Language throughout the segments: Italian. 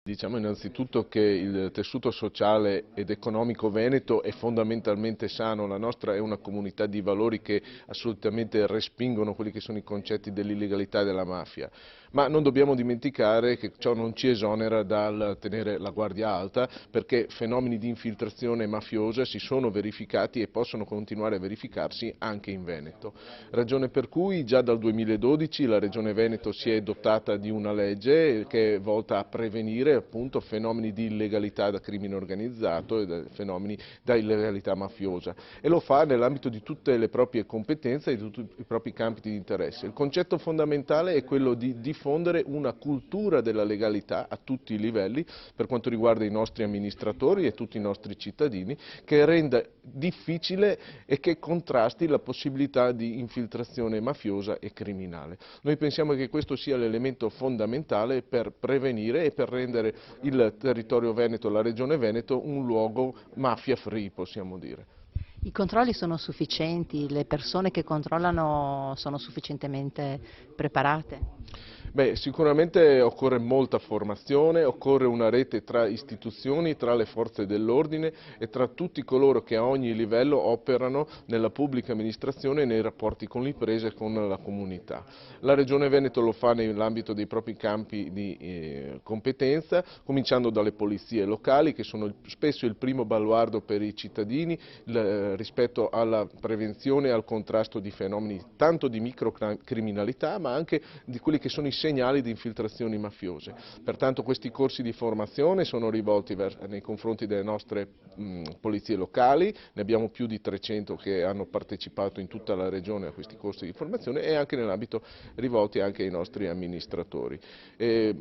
Diciamo innanzitutto che il tessuto sociale ed economico veneto è fondamentalmente sano, la nostra è una comunità di valori che assolutamente respingono quelli che sono i concetti dell'illegalità e della mafia, ma non dobbiamo dimenticare che ciò non ci esonera dal tenere la guardia alta, perché fenomeni di infiltrazione mafiosa si sono verificati e possono continuare a verificarsi anche in Veneto, ragione per cui già dal 2012 la Regione Veneto si è dotata di una legge che è volta a prevenire appunto fenomeni di illegalità da crimine organizzato e da fenomeni da illegalità mafiosa, e lo fa nell'ambito di tutte le proprie competenze e di tutti i propri campi di interesse. Il concetto fondamentale è quello di diffondere una cultura della legalità a tutti i livelli per quanto riguarda i nostri amministratori e tutti i nostri cittadini, che renda difficile e che contrasti la possibilità di infiltrazione mafiosa e criminale. Noi pensiamo che questo sia l'elemento fondamentale per prevenire e per rendere il territorio veneto, la regione Veneto, un luogo mafia free, possiamo dire. I controlli sono sufficienti? Le persone che controllano sono sufficientemente preparate? Beh, sicuramente occorre molta formazione, occorre una rete tra istituzioni, tra le forze dell'ordine e tra tutti coloro che a ogni livello operano nella pubblica amministrazione e nei rapporti con l'impresa e con la comunità. La Regione Veneto lo fa nell'ambito dei propri campi di competenza, cominciando dalle polizie locali, che sono spesso il primo baluardo per i cittadini rispetto alla prevenzione e al contrasto di fenomeni tanto di microcriminalità ma anche di quelli che sono i segnali di infiltrazioni mafiose. Pertanto questi corsi di formazione sono rivolti nei confronti delle nostre polizie locali, ne abbiamo più di 300 che hanno partecipato in tutta la regione a questi corsi di formazione, e anche nell'ambito rivolti anche ai nostri amministratori.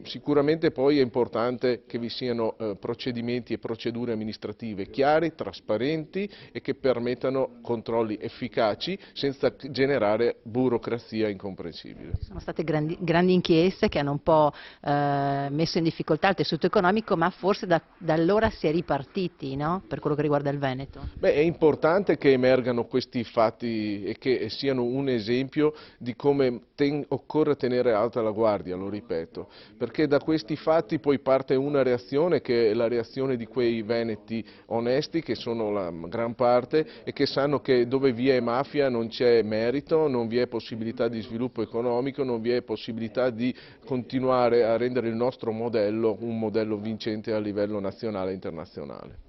Sicuramente poi è importante che vi siano procedimenti e procedure amministrative chiari, trasparenti e che permettano controlli efficaci senza generare burocrazia incomprensibile. Sono state grandi inchieste che hanno un po' messo in difficoltà il tessuto economico, ma forse da allora si è ripartiti, no? Per quello che riguarda il Veneto. Beh, è importante che emergano questi fatti e che siano un esempio di come occorre tenere alta la guardia, lo ripeto, perché da questi fatti poi parte una reazione che è la reazione di quei veneti onesti, che sono la gran parte, e che sanno che dove vi è mafia non c'è merito, non vi è possibilità di sviluppo economico, non vi è possibilità di continuare a rendere il nostro modello un modello vincente a livello nazionale e internazionale.